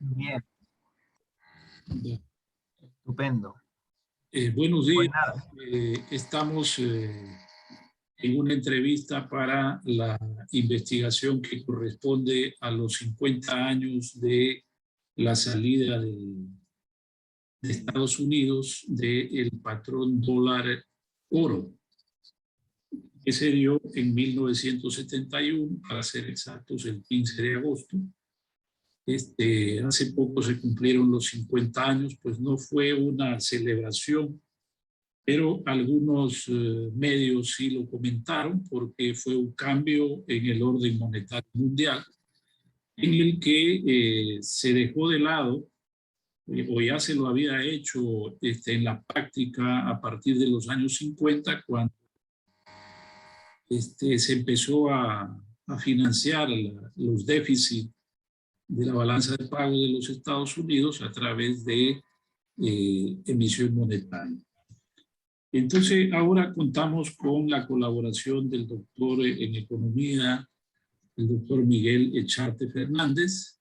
Bien, Ya. estupendo. Buenos Pues días. nada, Estamos en una entrevista para la investigación que corresponde a los 50 años de la salida de Estados Unidos del patrón dólar oro, que se dio en 1971, para ser exactos, el 15 de agosto. Hace poco se cumplieron los 50 años, pues no fue una celebración, pero algunos medios sí lo comentaron porque fue un cambio en el orden monetario mundial en el que se dejó de lado, o ya se lo había hecho en la práctica a partir de los años 50, cuando se empezó a financiar los déficits de la balanza de pagos de los Estados Unidos a través de emisión monetaria. Entonces, ahora contamos con la colaboración del doctor en economía, el doctor Miguel Echarte Fernández.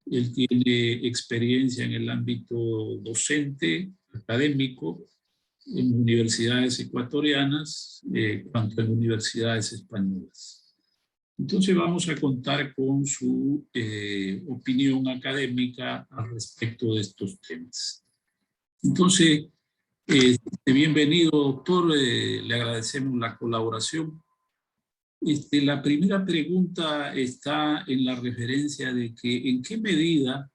Él tiene experiencia en el ámbito docente, académico, en universidades ecuatorianas, tanto en universidades españolas. Entonces vamos a contar con su opinión académica al respecto de estos temas. Entonces, bienvenido, doctor. Le agradecemos la colaboración. La primera pregunta está en la referencia de que en qué medida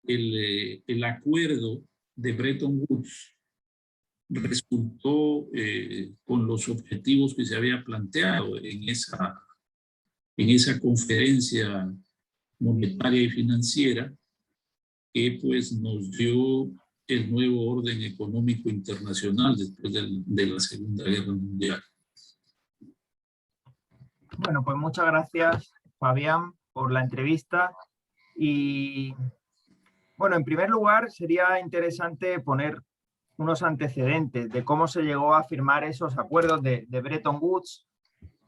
el acuerdo de Bretton Woods resultó con los objetivos que se había planteado en esa conferencia monetaria y financiera, que pues nos dio el nuevo orden económico internacional después de la Segunda Guerra Mundial. bueno, pues muchas gracias, Fabián, por la entrevista. Y bueno, en primer lugar, sería interesante poner unos antecedentes de cómo se llegó a firmar esos acuerdos de Bretton Woods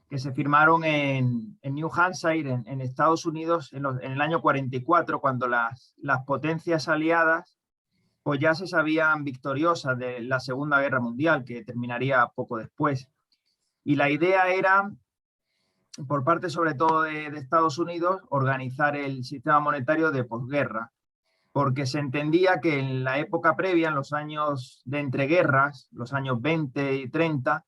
que se firmaron en New Hampshire, en Estados Unidos, en el año 44, cuando las potencias aliadas pues ya se sabían victoriosas de la Segunda Guerra Mundial, que terminaría poco después. Y la idea era, por parte sobre todo de Estados Unidos, organizar el sistema monetario de posguerra, porque se entendía que en la época previa, en los años de entreguerras, los años 20 y 30,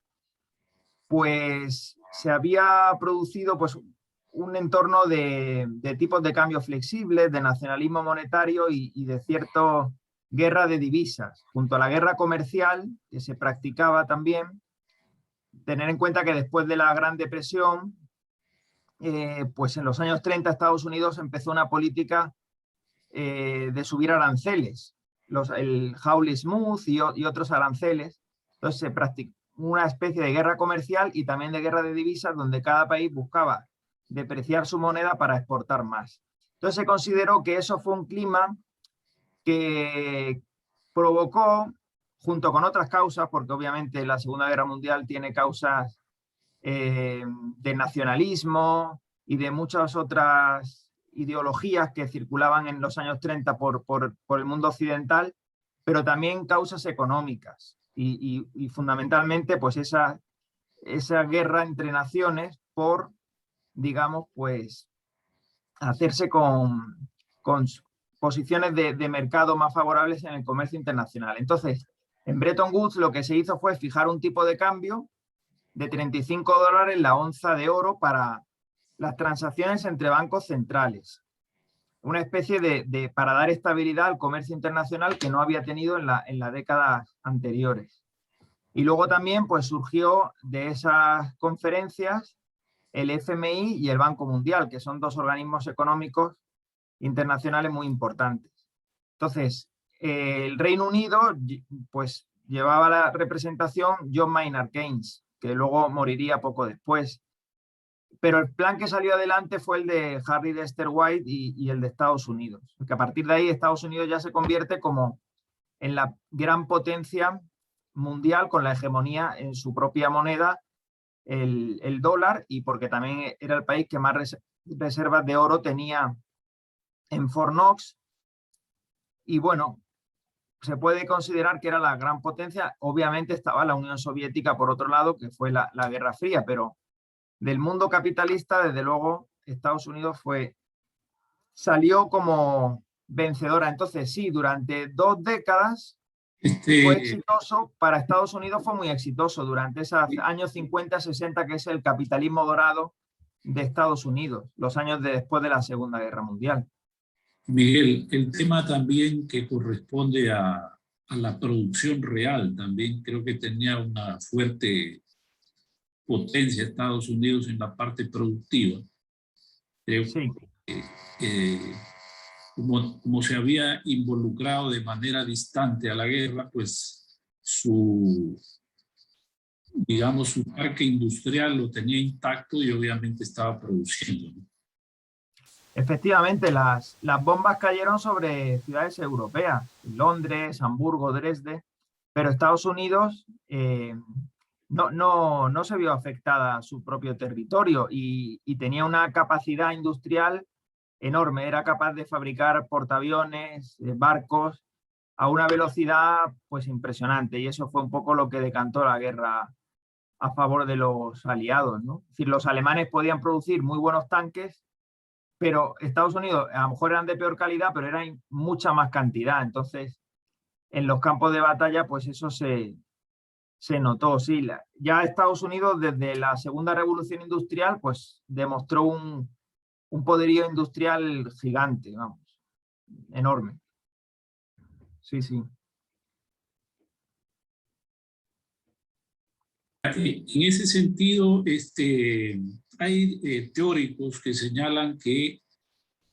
pues se había producido pues, un entorno de tipos de cambio flexibles, de nacionalismo monetario y de cierta guerra de divisas, junto a la guerra comercial que se practicaba también. Tener en cuenta que después de la Gran Depresión, pues en los años 30 Estados Unidos empezó una política de subir aranceles, el Hawley-Smooth y otros aranceles. Entonces se practicó una especie de guerra comercial y también de guerra de divisas, donde cada país buscaba depreciar su moneda para exportar más. Entonces se consideró que eso fue un clima que provocó, junto con otras causas, porque obviamente la Segunda Guerra Mundial tiene causas de nacionalismo y de muchas otras ideologías que circulaban en los años 30 por el mundo occidental, pero también causas económicas y fundamentalmente pues esa guerra entre naciones por, digamos, pues hacerse con posiciones de mercado más favorables en el comercio internacional. Entonces, en Bretton Woods lo que se hizo fue fijar un tipo de cambio de $35 la onza de oro para las transacciones entre bancos centrales. Una especie para dar estabilidad al comercio internacional que no había tenido en las décadas anteriores. Y luego también pues, surgió de esas conferencias el FMI y el Banco Mundial, que son dos organismos económicos internacionales muy importantes. Entonces, el Reino Unido pues, llevaba la representación John Maynard Keynes, que luego moriría poco después. Pero el plan que salió adelante fue el de Harry Dexter White y el de Estados Unidos, porque a partir de ahí Estados Unidos ya se convierte como en la gran potencia mundial con la hegemonía en su propia moneda, el dólar, y porque también era el país que más reservas de oro tenía en Fort Knox, y bueno, se puede considerar que era la gran potencia. Obviamente estaba la Unión Soviética por otro lado, que fue la Guerra Fría, pero del mundo capitalista, desde luego, Estados Unidos salió como vencedora. Entonces, sí, durante 2 décadas fue Este, exitoso, para Estados Unidos fue muy exitoso durante esos años 50-60, que es el capitalismo dorado de Estados Unidos, los años después de la Segunda Guerra Mundial. Miguel, el tema también que corresponde a la producción real, también creo que tenía una fuerte potencia Estados Unidos en la parte productiva. Creo Sí, que como se había involucrado de manera distante a la guerra, pues digamos, su parque industrial lo tenía intacto y obviamente estaba produciendo, ¿no? efectivamente, las bombas cayeron sobre ciudades europeas, Londres, Hamburgo, Dresde, pero Estados Unidos no se vio afectada su propio territorio y tenía una capacidad industrial enorme. Era capaz de fabricar portaaviones, barcos a una velocidad pues impresionante, y eso fue un poco lo que decantó la guerra a favor de los aliados, ¿no? Es decir, los alemanes podían producir muy buenos tanques, pero Estados Unidos a lo mejor eran de peor calidad, pero eran mucha más cantidad. Entonces, en los campos de batalla, pues eso se notó. Sí, ya Estados Unidos desde la Segunda Revolución Industrial, pues demostró un poderío industrial gigante, vamos, enorme. Sí, sí. En ese sentido, hay teóricos que señalan que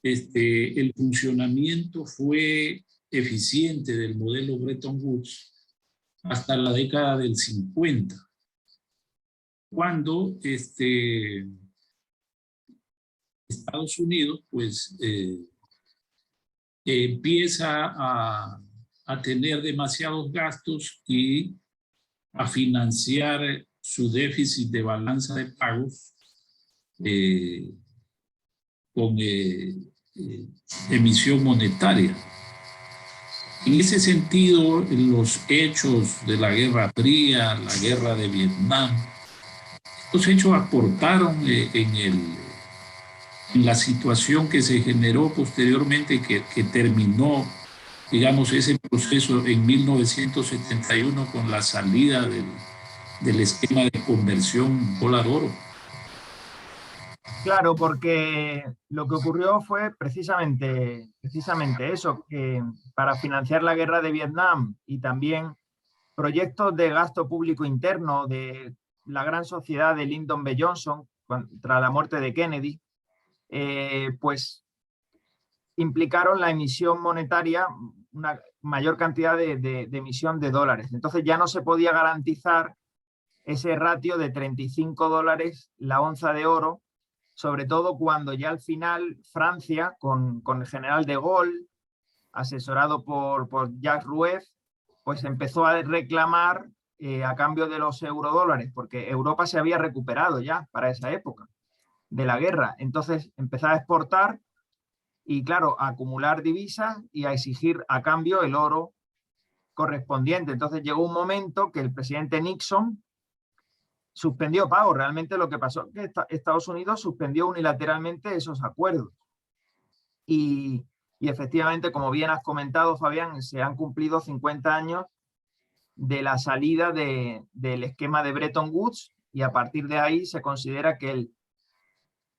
el funcionamiento fue eficiente del modelo Bretton Woods hasta la década del 50, cuando Estados Unidos pues, empieza a tener demasiados gastos y a financiar su déficit de balanza de pagos con emisión monetaria. En ese sentido, los hechos de la Guerra Fría, la Guerra de Vietnam, estos hechos aportaron en la situación que se generó posteriormente, que terminó, digamos, ese proceso en 1971 con la salida del esquema de conversión dólar-oro. Claro, porque lo que ocurrió fue precisamente eso, que para financiar la guerra de Vietnam y también proyectos de gasto público interno de la gran sociedad de Lyndon B. Johnson tras la muerte de Kennedy, pues implicaron la emisión monetaria, una mayor cantidad de emisión de dólares. Entonces ya no se podía garantizar ese ratio de $35 la onza de oro, sobre todo cuando ya al final Francia, con el general de Gaulle, asesorado por Jacques Rouet, pues empezó a reclamar a cambio de los eurodólares, porque Europa se había recuperado ya para esa época de la guerra. Entonces empezó a exportar y, claro, a acumular divisas y a exigir a cambio el oro correspondiente. Entonces llegó un momento que el presidente Nixon suspendió pagos. Realmente lo que pasó es que Estados Unidos suspendió unilateralmente esos acuerdos. Y efectivamente, como bien has comentado, Fabián, se han cumplido 50 años de la salida del esquema de Bretton Woods, y a partir de ahí se considera que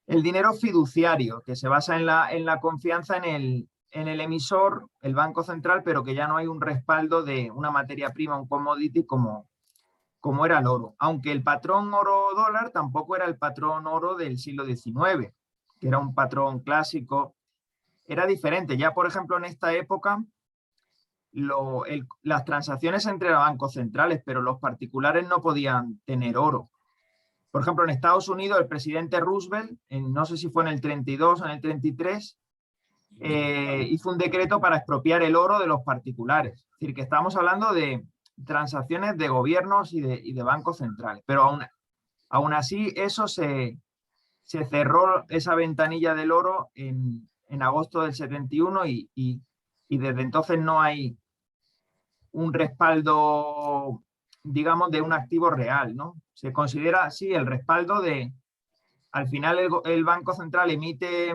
el dinero fiduciario, que se basa en la confianza en el emisor, el Banco Central, pero que ya no hay un respaldo de una materia prima, un commodity como era el oro. Aunque el patrón oro-dólar tampoco era el patrón oro del siglo XIX, que era un patrón clásico. Era diferente. Ya, por ejemplo, en esta época, las transacciones entre bancos centrales, pero los particulares no podían tener oro. Por ejemplo, en Estados Unidos, el presidente Roosevelt, no sé si fue en el 32 o en el 33, hizo un decreto para expropiar el oro de los particulares. Es decir, que estamos hablando de transacciones de gobiernos y de bancos centrales. Pero aún así, eso se cerró, esa ventanilla del oro en agosto del 71, y y desde entonces no hay un respaldo, digamos, de un activo real, ¿no? Se considera así el respaldo de, al final el Banco Central emite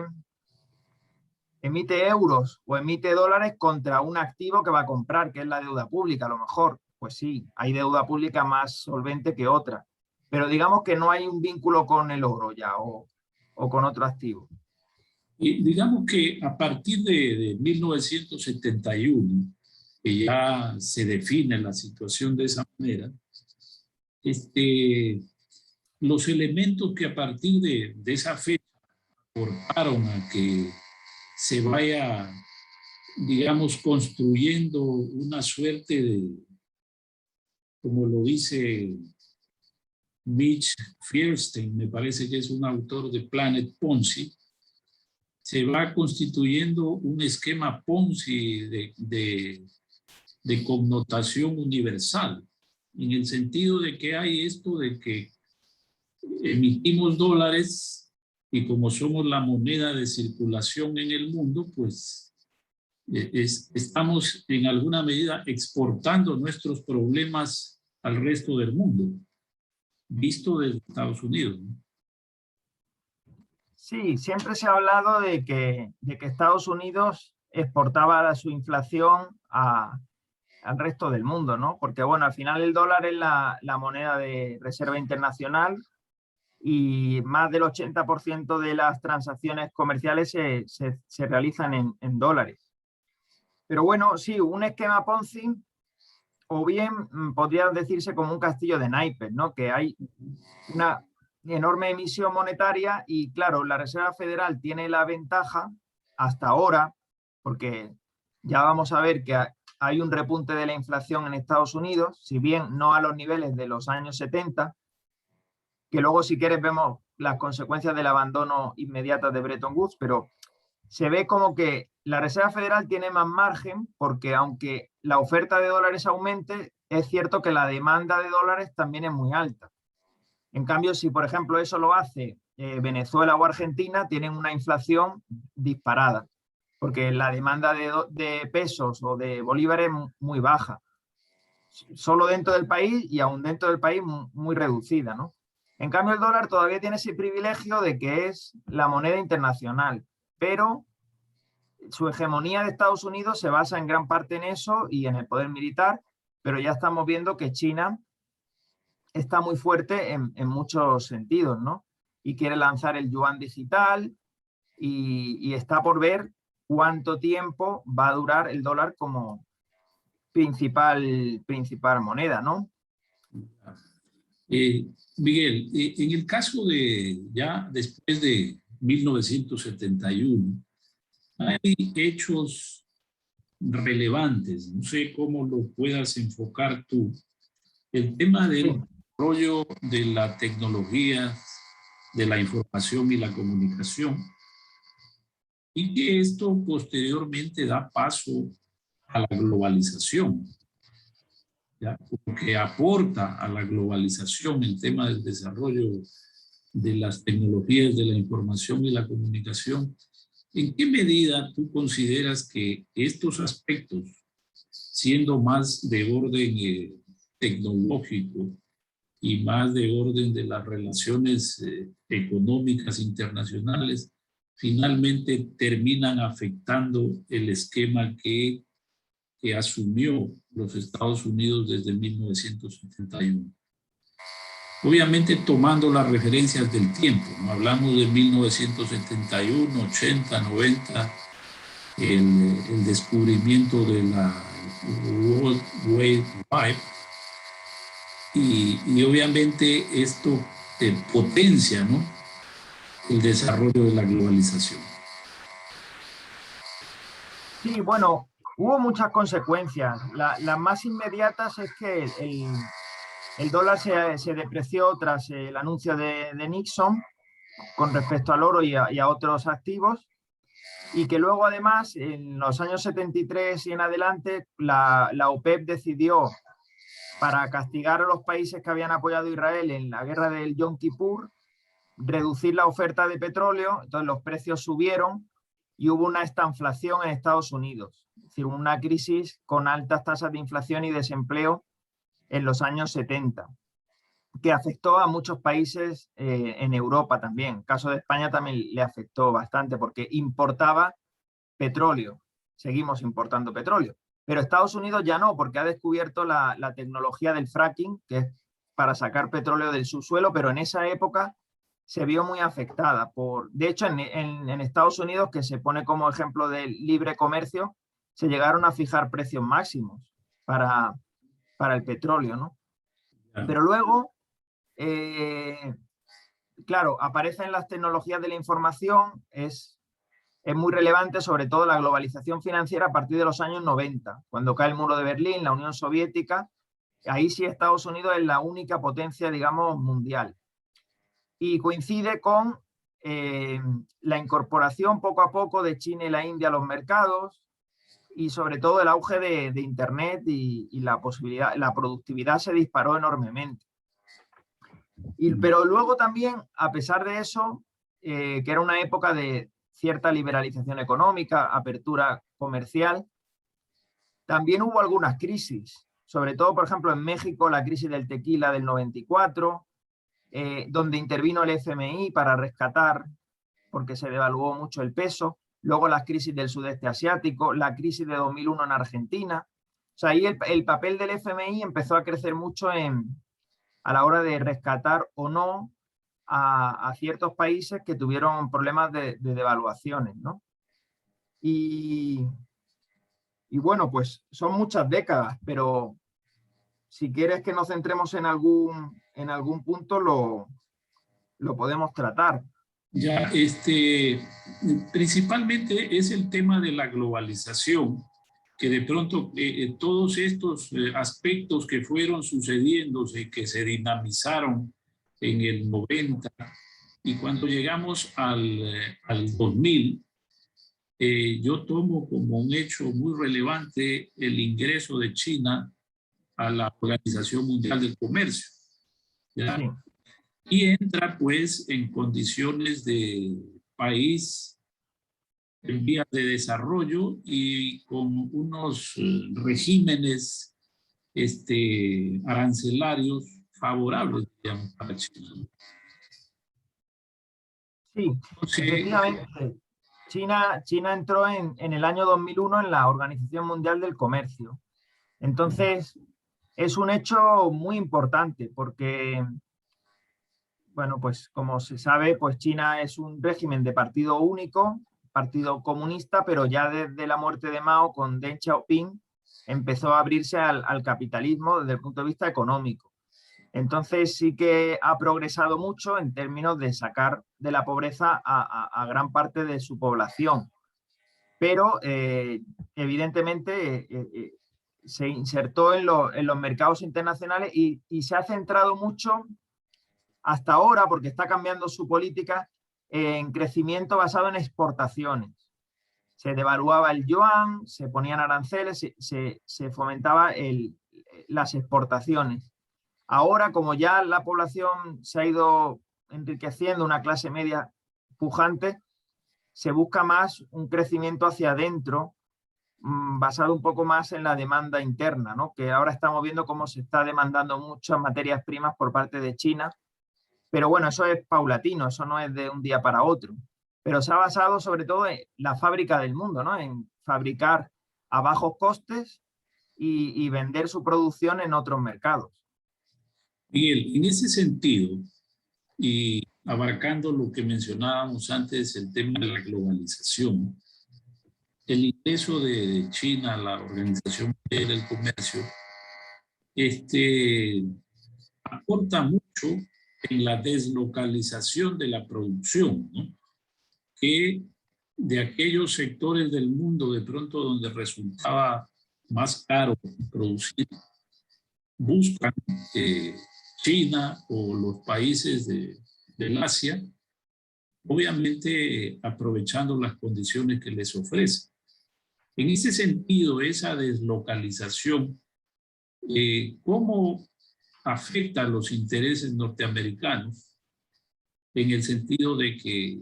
euros o emite dólares contra un activo que va a comprar, que es la deuda pública, a lo mejor. Pues sí, hay deuda pública más solvente que otra, pero digamos que no hay un vínculo con el oro ya o con otro activo. Y digamos que a partir de 1971, que ya se define la situación de esa manera, los elementos que a partir de esa fecha aportaron a que se vaya, digamos, construyendo una suerte de, como lo dice Mitch Fierstein, me parece que es un autor de Planet Ponzi, se va constituyendo un esquema Ponzi de connotación universal, en el sentido de que hay esto de que emitimos dólares y como somos la moneda de circulación en el mundo, pues estamos en alguna medida exportando nuestros problemas al resto del mundo, visto desde Estados Unidos, ¿no? Sí, siempre se ha hablado de que Estados Unidos exportaba su inflación al resto del mundo, ¿no? Porque, bueno, al final el dólar es la moneda de reserva internacional y más del 80% de las transacciones comerciales se realizan en dólares. Pero bueno, sí, un esquema Ponzi, o bien podría decirse como un castillo de naipes, ¿no? Que hay una enorme emisión monetaria y, claro, la Reserva Federal tiene la ventaja hasta ahora, porque ya vamos a ver que hay un repunte de la inflación en Estados Unidos, si bien no a los niveles de los años 70, que luego si quieres vemos las consecuencias del abandono inmediato de Bretton Woods, pero se ve como que la Reserva Federal tiene más margen porque aunque la oferta de dólares aumente, es cierto que la demanda de dólares también es muy alta. En cambio, si por ejemplo eso lo hace Venezuela o Argentina, tienen una inflación disparada, porque la demanda de pesos o de bolívares es muy baja, solo dentro del país y aún dentro del país muy reducida, ¿no? En cambio, el dólar todavía tiene ese privilegio de que es la moneda internacional, pero su hegemonía de Estados Unidos se basa en gran parte en eso y en el poder militar, pero ya estamos viendo que China está muy fuerte en muchos sentidos, ¿no? Y quiere lanzar el yuan digital y está por ver cuánto tiempo va a durar el dólar como principal moneda, ¿no? Miguel, en el caso de ya después de 1971, hay hechos relevantes, no sé cómo lo puedas enfocar tú. El tema del Sí. desarrollo de la tecnología, de la información y la comunicación, y que esto posteriormente da paso a la globalización, ¿ya? Porque aporta a la globalización el tema del desarrollo de las tecnologías de la información y la comunicación. ¿En qué medida tú consideras que estos aspectos, siendo más de orden tecnológico y más de orden de las relaciones económicas internacionales, finalmente terminan afectando el esquema que asumió los Estados Unidos desde 1971? Obviamente tomando las referencias del tiempo, ¿no? Hablamos de 1971, 80, 90, el descubrimiento de la World Wide Web, y obviamente esto potencia, ¿no?, el desarrollo de la globalización. Sí, bueno, hubo muchas consecuencias. Las más inmediatas es que el dólar se depreció tras el anuncio de Nixon con respecto al oro y a otros activos, y que luego además en los años 73 y en adelante la OPEP decidió, para castigar a los países que habían apoyado a Israel en la guerra del Yom Kippur, reducir la oferta de petróleo, entonces los precios subieron y hubo una estanflación en Estados Unidos. decir, una crisis con altas tasas de inflación y desempleo en los años 70, que afectó a muchos países en Europa también. El caso de España también le afectó bastante porque importaba petróleo. Seguimos importando petróleo. Pero Estados Unidos ya no, porque ha descubierto la tecnología del fracking, que es para sacar petróleo del subsuelo, pero en esa época se vio muy afectada. De hecho, en Estados Unidos, que se pone como ejemplo del libre comercio, se llegaron a fijar precios máximos para el petróleo, ¿no? Pero luego, claro, aparecen las tecnologías de la información, es muy relevante, sobre todo la globalización financiera a partir de los años 90, cuando cae el muro de Berlín, la Unión Soviética. Ahí sí Estados Unidos es la única potencia, digamos, mundial. Y coincide con la incorporación poco a poco de China y la India a los mercados y sobre todo el auge de Internet y la productividad se disparó enormemente. Pero luego también, a pesar de eso, que era una época de cierta liberalización económica, apertura comercial, también hubo algunas crisis, sobre todo, por ejemplo, en México, la crisis del tequila del 94, donde intervino el FMI para rescatar, porque se devaluó mucho el peso, luego las crisis del sudeste asiático, la crisis de 2001 en Argentina. O sea, ahí el papel del FMI empezó a crecer mucho a la hora de rescatar o no a ciertos países que tuvieron problemas de devaluaciones, ¿no? Y bueno, pues son muchas décadas, pero si quieres que nos centremos en algún punto, lo podemos tratar. Ya, principalmente es el tema de la globalización, que de pronto todos estos aspectos que fueron sucediéndose, que se dinamizaron en el 90, y cuando llegamos al 2000, yo tomo como un hecho muy relevante el ingreso de China a la Organización Mundial del Comercio, ¿ya? Sí. Y entra pues en condiciones de país en vías de desarrollo y con unos regímenes arancelarios favorables, digamos, para China. Sí, Entonces, efectivamente. China entró en el año 2001 en la Organización Mundial del Comercio. Entonces, es un hecho muy importante porque, bueno, pues como se sabe, pues China es un régimen de partido único, partido comunista, pero ya desde la muerte de Mao con Deng Xiaoping empezó a abrirse al capitalismo desde el punto de vista económico. Entonces sí que ha progresado mucho en términos de sacar de la pobreza a gran parte de su población, pero evidentemente se insertó en los mercados internacionales y se ha centrado mucho hasta ahora, porque está cambiando su política, en crecimiento basado en exportaciones. Se devaluaba el yuan, se ponían aranceles, se fomentaba las exportaciones. Ahora, como ya la población se ha ido enriqueciendo, una clase media pujante, se busca más un crecimiento hacia adentro, basado un poco más en la demanda interna, ¿no? Que ahora estamos viendo cómo se está demandando muchas materias primas por parte de China, pero bueno, eso es paulatino, eso no es de un día para otro. Pero se ha basado sobre todo en la fábrica del mundo, ¿no? En fabricar a bajos costes y vender su producción en otros mercados. Miguel, en ese sentido, y abarcando lo que mencionábamos antes, el tema de la globalización, el ingreso de China a la Organización Mundial del Comercio aporta mucho en la deslocalización de la producción, ¿no? Que de aquellos sectores del mundo de pronto donde resultaba más caro producir, buscan China o los países del Asia, obviamente aprovechando las condiciones que les ofrece. En ese sentido, esa deslocalización, ¿cómo afecta a los intereses norteamericanos? En el sentido de que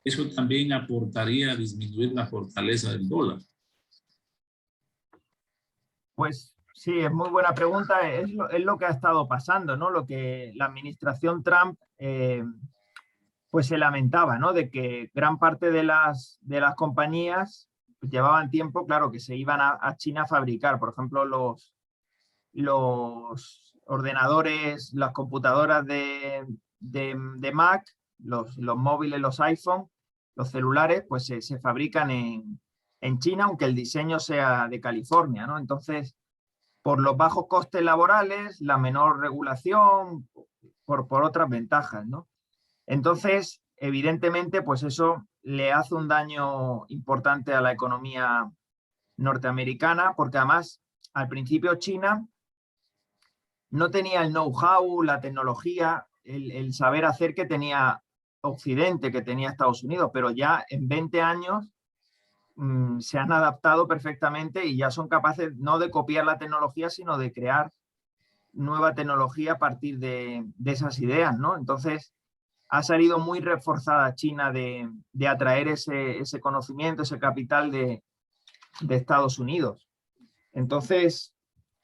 eso también aportaría a disminuir la fortaleza del dólar. Pues sí, es muy buena pregunta. Es lo que ha estado pasando, ¿no? Lo que la administración Trump pues se lamentaba, ¿no? De que gran parte de las compañías pues, llevaban tiempo, claro, que se iban a China a fabricar. Por ejemplo, los ordenadores, las computadoras de Mac, los móviles, los iPhone, los celulares, pues se fabrican en China, aunque el diseño sea de California, ¿no? Entonces, por los bajos costes laborales, la menor regulación, por otras ventajas, ¿no? Entonces, evidentemente, pues eso le hace un daño importante a la economía norteamericana, porque además, al principio China no tenía el know-how, la tecnología, el saber hacer que tenía Occidente, que tenía Estados Unidos, pero ya en 20 años se han adaptado perfectamente y ya son capaces no de copiar la tecnología, sino de crear nueva tecnología a partir de esas ideas, ¿no? Entonces, ha salido muy reforzada China de atraer ese conocimiento, ese capital de Estados Unidos. Entonces,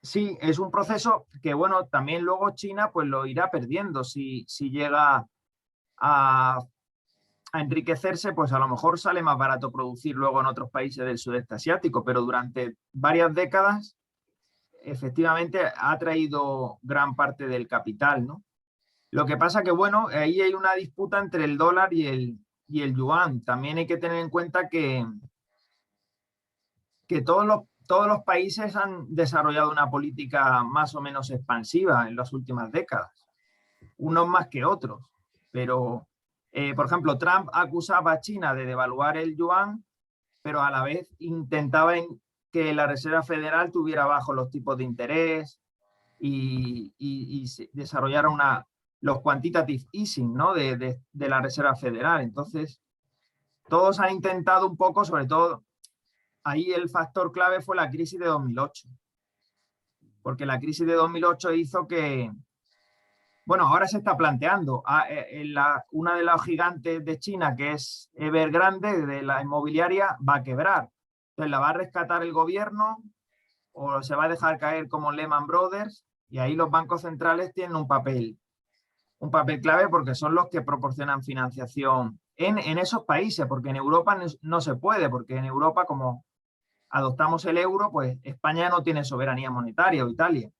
sí, es un proceso que, bueno, también luego China pues lo irá perdiendo si llega a enriquecerse, pues a lo mejor sale más barato producir luego en otros países del sudeste asiático, pero durante varias décadas efectivamente ha traído gran parte del capital, ¿no? Lo que pasa que, bueno, ahí hay una disputa entre el dólar y el yuan. También hay que tener en cuenta que todos los países han desarrollado una política más o menos expansiva en las últimas décadas, unos más que otros. Pero, por ejemplo, Trump acusaba a China de devaluar el yuan, pero a la vez intentaba que la Reserva Federal tuviera bajo los tipos de interés y desarrollara los quantitative easing, ¿no? de la Reserva Federal. Entonces, todos han intentado un poco, sobre todo, ahí el factor clave fue la crisis de 2008, porque la crisis de 2008 hizo que, bueno, ahora se está planteando, una de las gigantes de China, que es Evergrande, de la inmobiliaria, va a quebrar. Entonces, ¿la va a rescatar el gobierno o se va a dejar caer como Lehman Brothers? Y ahí los bancos centrales tienen un papel clave porque son los que proporcionan financiación en esos países, porque en Europa no se puede, porque en Europa, como adoptamos el euro, pues España no tiene soberanía monetaria o Italia.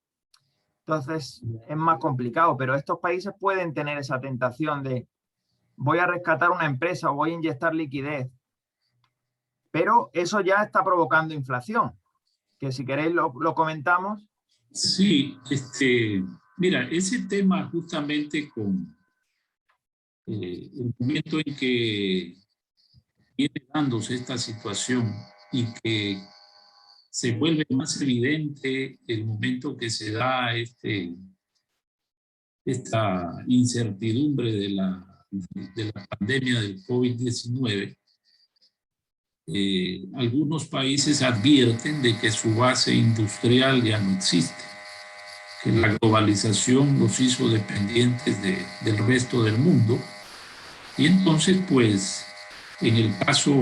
Entonces es más complicado, pero estos países pueden tener esa tentación de voy a rescatar una empresa o voy a inyectar liquidez, pero eso ya está provocando inflación, que si queréis lo comentamos. Sí, mira, ese tema justamente con el momento en que viene dándose esta situación y que se vuelve más evidente el momento que se da esta incertidumbre de la pandemia del COVID-19, algunos países advierten de que su base industrial ya no existe, que la globalización los hizo dependientes del resto del mundo. Y entonces, pues, en el caso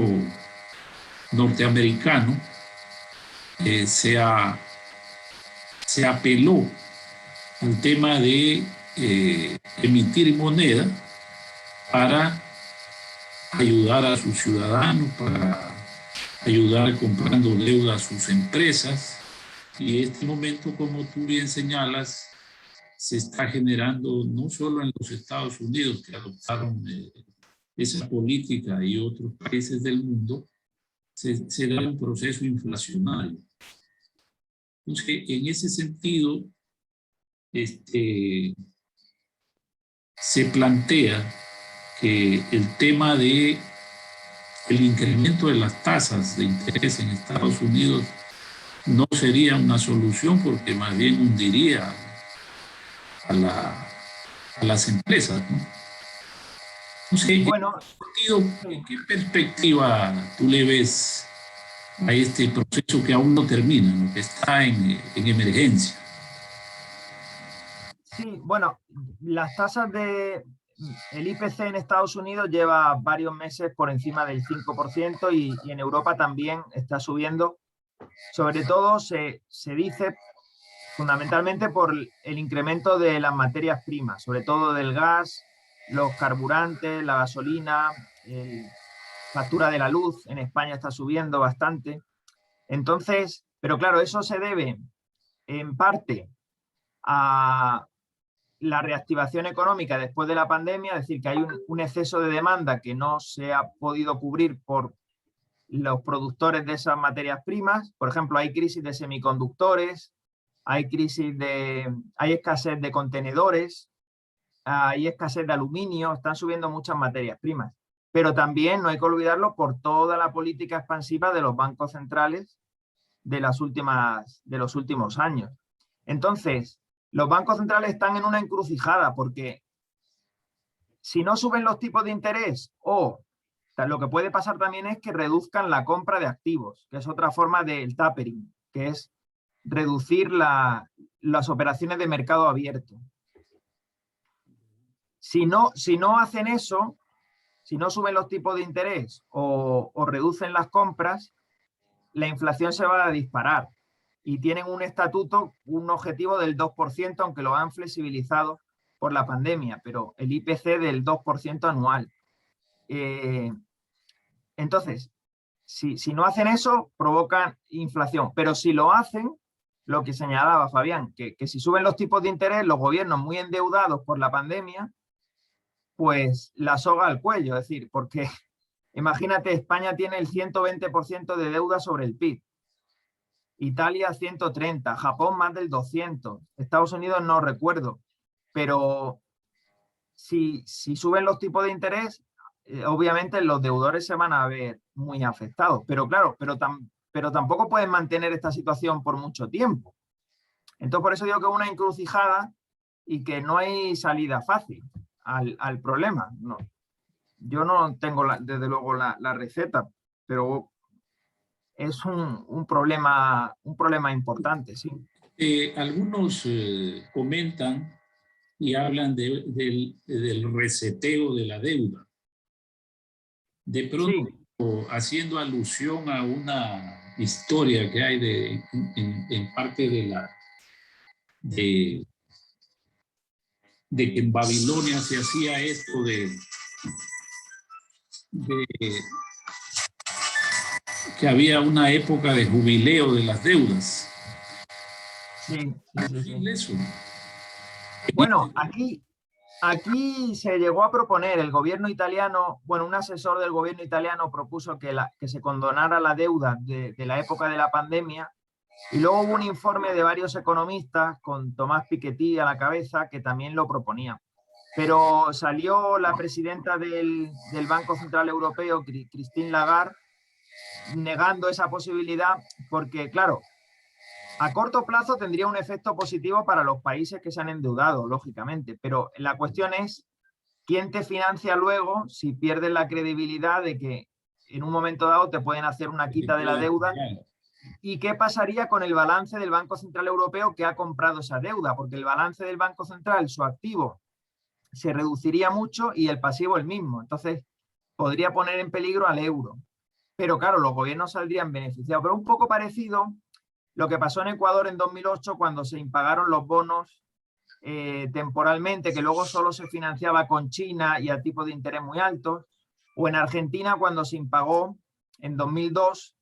norteamericano, se apeló al tema de emitir moneda para ayudar a sus ciudadanos, para ayudar comprando deuda a sus empresas. Y este momento, como tú bien señalas, se está generando no solo en los Estados Unidos, que adoptaron esa política, y otros países del mundo, se da un proceso inflacionario. Entonces, en ese sentido, se plantea que el tema de el incremento de las tasas de interés en Estados Unidos no sería una solución, porque más bien hundiría a las empresas, ¿no? Entonces, Bueno, ¿en qué perspectiva tú le ves a este proceso que aún no termina, ¿no? Que está en emergencia? sí, bueno, las tasas el IPC en Estados Unidos lleva varios meses por encima del 5% y en Europa también está subiendo. sobre todo se dice fundamentalmente por el incremento de las materias primas, sobre todo del gas, los carburantes, la gasolina, la factura de la luz en España está subiendo bastante. Entonces, pero claro, eso se debe en parte a la reactivación económica después de la pandemia, es decir, que hay un exceso de demanda que no se ha podido cubrir por los productores de esas materias primas. Por ejemplo, hay crisis de semiconductores, hay escasez de contenedores, hay escasez de aluminio, están subiendo muchas materias primas. Pero también no hay que olvidarlo por toda la política expansiva de los bancos centrales de los últimos años. Entonces, los bancos centrales están en una encrucijada porque si no suben los tipos de interés o lo que puede pasar también es que reduzcan la compra de activos, que es otra forma del tapering, que es reducir las operaciones de mercado abierto. Si no hacen eso, si no suben los tipos de interés o reducen las compras, la inflación se va a disparar. Y tienen un estatuto, un objetivo del 2%, aunque lo han flexibilizado por la pandemia, pero el IPC del 2% anual. Entonces, si no hacen eso, provocan inflación. Pero si lo hacen, lo que señalaba Fabián, que si suben los tipos de interés, los gobiernos muy endeudados por la pandemia, pues la soga al cuello. Es decir, porque imagínate, España tiene el 120% de deuda sobre el PIB. Italia 130, Japón más del 200, Estados Unidos no recuerdo, pero si suben los tipos de interés, obviamente los deudores se van a ver muy afectados, pero claro, pero tampoco pueden mantener esta situación por mucho tiempo. Entonces por eso digo que es una encrucijada y que no hay salida fácil al problema. No. Yo no tengo desde luego la receta, pero es un problema importante, sí. Algunos comentan y hablan del reseteo de la deuda. De pronto, sí, haciendo alusión a una historia que hay en parte de que en Babilonia se hacía esto de que había una época de jubileo de las deudas. Sí. Eso. Bueno, aquí se llegó a proponer el gobierno italiano, bueno, un asesor del gobierno italiano propuso que se condonara la deuda de la época de la pandemia, y luego hubo un informe de varios economistas con Tomás Piketty a la cabeza que también lo proponían. Pero salió la presidenta del Banco Central Europeo, Christine Lagarde, negando esa posibilidad porque, claro, a corto plazo tendría un efecto positivo para los países que se han endeudado, lógicamente, pero la cuestión es quién te financia luego si pierdes la credibilidad de que en un momento dado te pueden hacer una quita de la deuda. ¿Y qué pasaría con el balance del Banco Central Europeo que ha comprado esa deuda? Porque el balance del Banco Central, su activo, se reduciría mucho y el pasivo el mismo. Entonces, podría poner en peligro al euro. Pero claro, los gobiernos saldrían beneficiados. Pero un poco parecido lo que pasó en Ecuador en 2008 cuando se impagaron los bonos temporalmente, que luego solo se financiaba con China y a tipos de interés muy altos, o en Argentina cuando se impagó en 2002,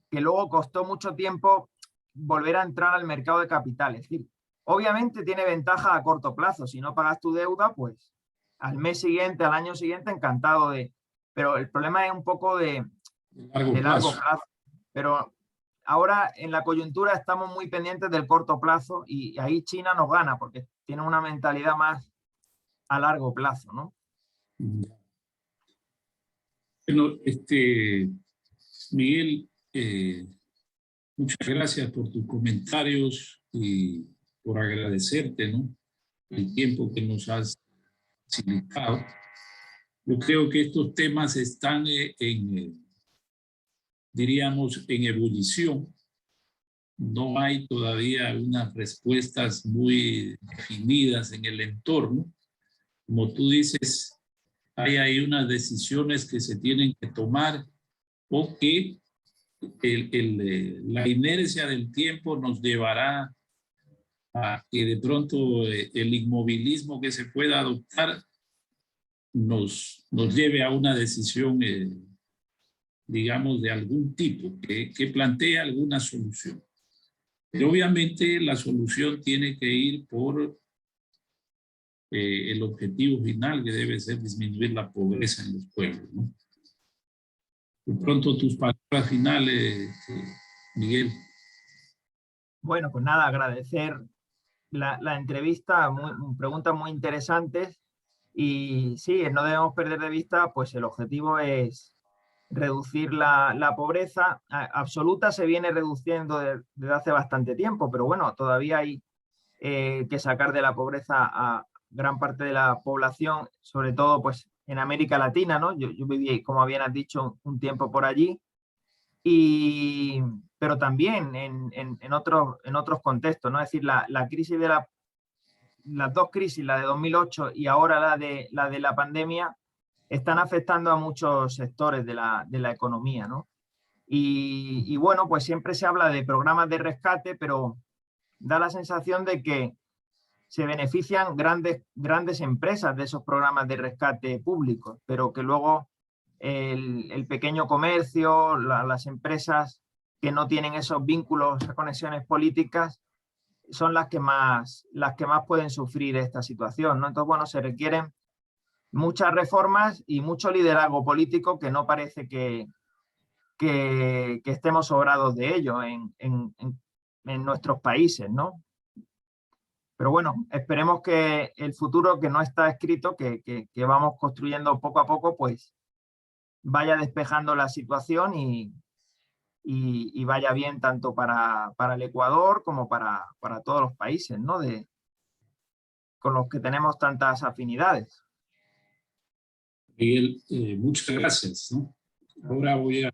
que luego costó mucho tiempo volver a entrar al mercado de capitales. Es decir, obviamente tiene ventaja a corto plazo. Si no pagas tu deuda, pues al mes siguiente, al año siguiente, encantado de... Pero el problema es un poco de largo plazo. Pero ahora en la coyuntura estamos muy pendientes del corto plazo y ahí China nos gana porque tiene una mentalidad más a largo plazo, ¿no? Bueno, Miguel, muchas gracias por tus comentarios y por agradecerte, ¿no?, el tiempo que nos has facilitado. Yo creo que estos temas están diríamos, en ebullición. No hay todavía unas respuestas muy definidas en el entorno. Como tú dices, hay unas decisiones que se tienen que tomar o que la inercia del tiempo nos llevará a que de pronto el inmovilismo que se pueda adoptar nos lleve a una decisión, digamos, de algún tipo, que plantee alguna solución. Pero obviamente la solución tiene que ir por el objetivo final, que debe ser disminuir la pobreza en los pueblos, ¿no? De pronto tus palabras finales, Miguel. Bueno, pues nada, agradecer la entrevista, preguntas muy interesantes y sí, no debemos perder de vista, pues el objetivo es reducir la pobreza absoluta, se viene reduciendo desde hace bastante tiempo, pero bueno, todavía hay que sacar de la pobreza a gran parte de la población, sobre todo pues en América Latina, ¿no? Yo viví, como bien has dicho, un tiempo por allí, pero también en otros contextos, ¿no? Es decir, la crisis de las dos crisis, la de 2008 y ahora la de la pandemia, están afectando a muchos sectores de la economía, ¿no? Y bueno, pues siempre se habla de programas de rescate, pero da la sensación de que se benefician grandes empresas de esos programas de rescate públicos, pero que luego el pequeño comercio, las empresas que no tienen esos vínculos, esas conexiones políticas, son las que más pueden sufrir esta situación, ¿no? Entonces, bueno, se requieren muchas reformas y mucho liderazgo político que no parece que estemos sobrados de ello en nuestros países, ¿no? Pero bueno, esperemos que el futuro que no está escrito, que vamos construyendo poco a poco, pues vaya despejando la situación y vaya bien tanto para el Ecuador como para todos los países, ¿no? Con los que tenemos tantas afinidades. Miguel, muchas gracias, ¿no? Ahora voy a